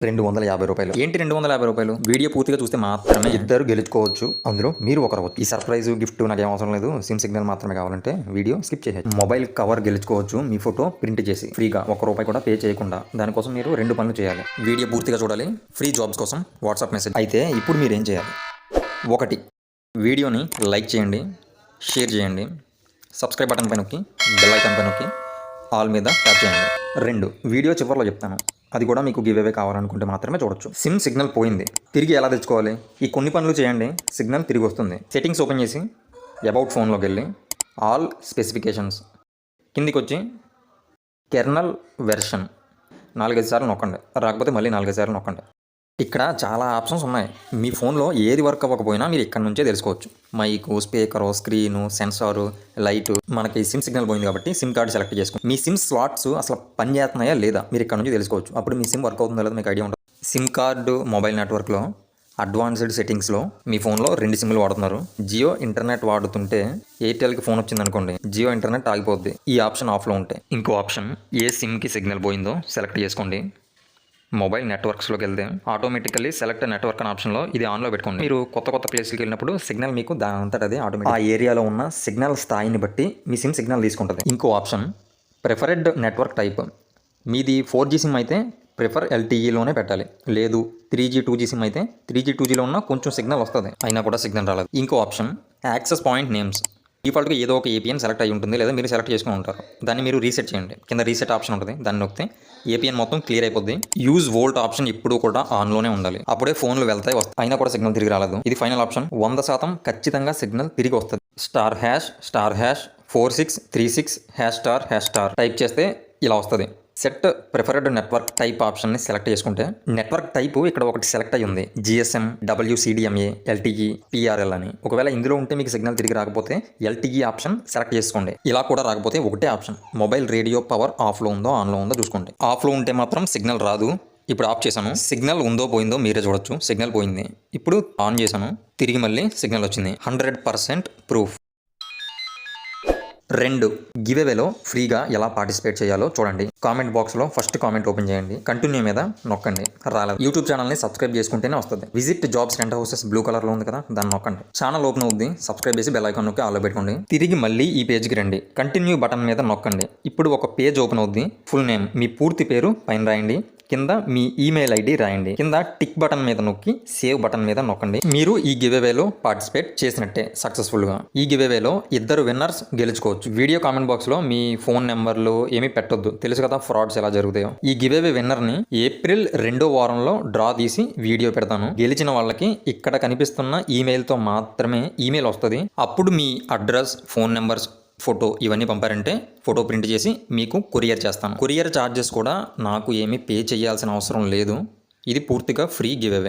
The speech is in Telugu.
రూ. 250. ఏంటి రూ. 250? వీడియో పూర్తిగా చూస్తే మాత్రమే ఇద్దరు గెలుచుకోవచ్చు, అందులో మీరు ఒకరు అవ్వచ్చు. ఈ సర్ప్రైజ్ గిఫ్ట్ నాకు ఏం అవసరం లేదు, సిమ్ సిగ్నల్ మాత్రమే కావాలంటే వీడియో స్కిప్ చేయండి. మొబైల్ కవర్ గెలుచుకోవచ్చు, మీ ఫోటో ప్రింట్ చేసి ఫ్రీగా ₹1 కూడా పే చేయకుండా. దానికోసం మీరు 2 పనులు చేయాలి. వీడియో పూర్తిగా చూడాలి. ఫ్రీ జాబ్స్ కోసం వాట్సాప్ మెసేజ్. అయితే ఇప్పుడు మీరు ఏం చేయాలి? 1, వీడియోని లైక్ చేయండి, షేర్ చేయండి, సబ్స్క్రైబ్ బటన్ పై నొక్కి బెల్ ఐకాన్ పై నొక్కి ఆల్ మీద ట్యాప్ చేయండి. 2, వీడియో చివరిలో చెప్తాను, అది కూడా మీకు గివ్ అవే కావాలనుకుంటే మాత్రమే చూడొచ్చు. సిమ్ సిగ్నల్ పోయింది, తిరిగి ఎలా తెచ్చుకోవాలి? ఈ కొన్ని పనులు చేయండి, సిగ్నల్ తిరిగి వస్తుంది. సెట్టింగ్స్ ఓపెన్ చేసి అబౌట్ ఫోన్లోకి వెళ్ళి ఆల్ స్పెసిఫికేషన్స్ కిందికి వచ్చి కెర్నల్ వెర్షన్ 4-5 సార్లు నొక్కండి. రాకపోతే మళ్ళీ 4-5 సార్లు నొక్కండి. ఇక్కడ చాలా ఆప్షన్స్ ఉన్నాయి. మీ ఫోన్లో ఏది వర్క్ అవ్వకపోయినా మీరు ఇక్కడ నుంచే తెలుసుకోవచ్చు. Mic, speaker, screen, sensor, light. మనకి సిమ్ సిగ్నల్ పోయింది కాబట్టి సిమ్ కార్డు సెలెక్ట్ చేసుకోండి. మీ సిమ్ స్లాట్స్ అసలు పని చేస్తున్నాయా లేదా మీరు ఇక్కడ నుంచి తెలుసుకోవచ్చు. అప్పుడు మీ సిమ్ వర్క్ అవుతుందో లేదో మీకు ఐడియా ఉంటుంది. సిమ్ కార్డు మొబైల్ నెట్వర్క్లో అడ్వాన్స్డ్ సెట్టింగ్స్లో మీ ఫోన్లో 2 సిమ్లు వాడుతున్నారు. జియో ఇంటర్నెట్ వాడుతుంటే ఎయిర్టెల్కి ఫోన్ వచ్చింది అనుకోండి, జియో ఇంటర్నెట్ ఆగిపోద్ది. ఈ ఆప్షన్ ఆఫ్లో ఉంటాయి. ఇంకో ఆప్షన్, ఏ సిమ్కి సిగ్నల్ పోయిందో సెలెక్ట్ చేసుకోండి. మొబైల్ నెట్వర్క్స్లోకి వెళ్తే ఆటోమేటికల్లీ సెలెక్ట్ నెట్వర్క్ అనే ఆప్షన్లో ఇది ఆన్లో పెట్టుకోండి. మీరు కొత్త ప్లేస్కి వెళ్ళినప్పుడు సిగ్నల్ మీకు దానంతట అదే ఆటోమేటిక్ ఆ ఏరియాలో ఉన్న సిగ్నల్ స్థాయిని బట్టి మీ సిమ్ సిగ్నల్ తీసుకుంటుంది. ఇంకో ఆప్షన్, ప్రిఫర్డ్ నెట్వర్క్ టైప్. మీది 4G సిమ్ అయితే ప్రిఫర్ LTEలోనే పెట్టాలి. లేదు 3G 2G సిమ్ అయితే 3G 2Gలో ఉన్న కొంచెం సిగ్నల్ వస్తుంది, అయినా కూడా సిగ్నల్ రాలేదు. ఇంకో ఆప్షన్, యాక్సెస్ పాయింట్ నేమ్స్. డిఫాల్ట్గా ఏదో ఒక ఏపీఎన్ సెలెక్ట్ అయ్యి ఉంటుంది, లేదా మీరు సెలెక్ట్ చేసుకుని ఉంటారు. దాన్ని మీరు రీసెట్ చేయండి. కింద రీసెట్ ఆప్షన్ ఉంటుంది, దాన్ని నొక్కితే ఏపీఎన్ మొత్తం క్లియర్ అయిపోద్ది. యూజ్ వోల్ట్ ఆప్షన్ ఇప్పుడు కూడా ఆన్లోనే ఉండాలి, అప్పుడే ఫోన్లు వెళ్తాయి వస్తాయి. అయినా కూడా సిగ్నల్ తిరిగి రాలేదు. ఇది ఫైనల్ ఆప్షన్. 100% ఖచ్చితంగా సిగ్నల్ తిరిగి వస్తుంది. *#4636# టైప్ చేస్తే ఇలా వస్తుంది. సెట్ ప్రిఫర్డ్ నెట్వర్క్ టైప్ ఆప్షన్ని సెలెక్ట్ చేసుకుంటే నెట్వర్క్ టైపు ఇక్కడ ఒకటి సెలెక్ట్ అయ్యి ఉంది, GSM, WCDMA, LTE, PRL అని. ఒకవేళ ఇందులో ఉంటే మీకు సిగ్నల్ తిరిగి రాకపోతే LTE ఆప్షన్ సెలెక్ట్ చేసుకోండి. ఇలా కూడా రాకపోతే ఒకటే ఆప్షన్, మొబైల్ రేడియో పవర్ ఆఫ్లో ఉందో ఆన్లో ఉందో చూసుకోండి. ఆఫ్లో ఉంటే మాత్రం సిగ్నల్ రాదు. ఇప్పుడు ఆఫ్ చేశాను, సిగ్నల్ ఉందో పోయిందో మీరే చూడొచ్చు. సిగ్నల్ పోయింది. ఇప్పుడు ఆన్ చేశాను, తిరిగి మళ్ళీ సిగ్నల్ వచ్చింది. 100% ప్రూఫ్. 2, గివ్ అవేలో ఫ్రీగా ఎలా పార్టిసిపేట్ చేయాలో చూడండి. కామెంట్ బాక్స్లో ఫస్ట్ కామెంట్ ఓపెన్ చేయండి, కంటిన్యూ మీద నొక్కండి. రాలేదు. యూట్యూబ్ ఛానల్ని సబ్స్క్రైబ్ చేసుకుంటేనే వస్తుంది. Visit jobs rent houses blue కలర్లో ఉంది కదా, దాన్ని నొక్కండి. ఛానల్ ఓపెన్ అవుద్ది. సబ్స్క్రైబ్ చేసి బెల్ ఐకాన్ నొక్కి ఆల్లో పెట్టుకోండి. తిరిగి మళ్ళీ ఈ పేజ్కి రండి, కంటిన్యూ బటన్ మీద నొక్కండి. ఇప్పుడు ఒక పేజ్ ఓపెన్ అవుద్ది. ఫుల్ నేమ్, మీ పూర్తి పేరు పైన రాయండి. కింద మీ ఈమెయిల్ ID రాయండి. కింద టిక్ బటన్ మీద నొక్కి సేవ్ బటన్ మీద నొక్కండి. మీరు ఈ గివ్ అవేలో పార్టిసిపేట్ చేసినట్టే సక్సెస్ఫుల్గా. ఈ గివ్ అవేలో 2 విన్నర్స్ గెలుచుకోవచ్చు. వీడియో కామెంట్ బాక్స్లో మీ ఫోన్ నెంబర్లు ఏమీ పెట్టొద్దు, తెలుసు కదా ఫ్రాడ్స్ ఎలా జరుగుతాయో. ఈ గివ్ అవే విన్నర్ని ఏప్రిల్ 2వ వారంలో డ్రా తీసి వీడియో పెడతాను. గెలిచిన వాళ్ళకి ఇక్కడ కనిపిస్తున్న ఈమెయిల్తో మాత్రమే ఈమెయిల్ వస్తుంది. అప్పుడు మీ అడ్రస్, ఫోన్ నెంబర్స్, ఫోటో ఇవన్నీ పంపారంటే ఫోటో ప్రింట్ చేసి మీకు కొరియర్ చేస్తాను. కొరియర్ ఛార్జెస్ కూడా నాకు ఏమీ పే చేయాల్సిన అవసరం లేదు. ఇది పూర్తిగా ఫ్రీ గివ్ అవే.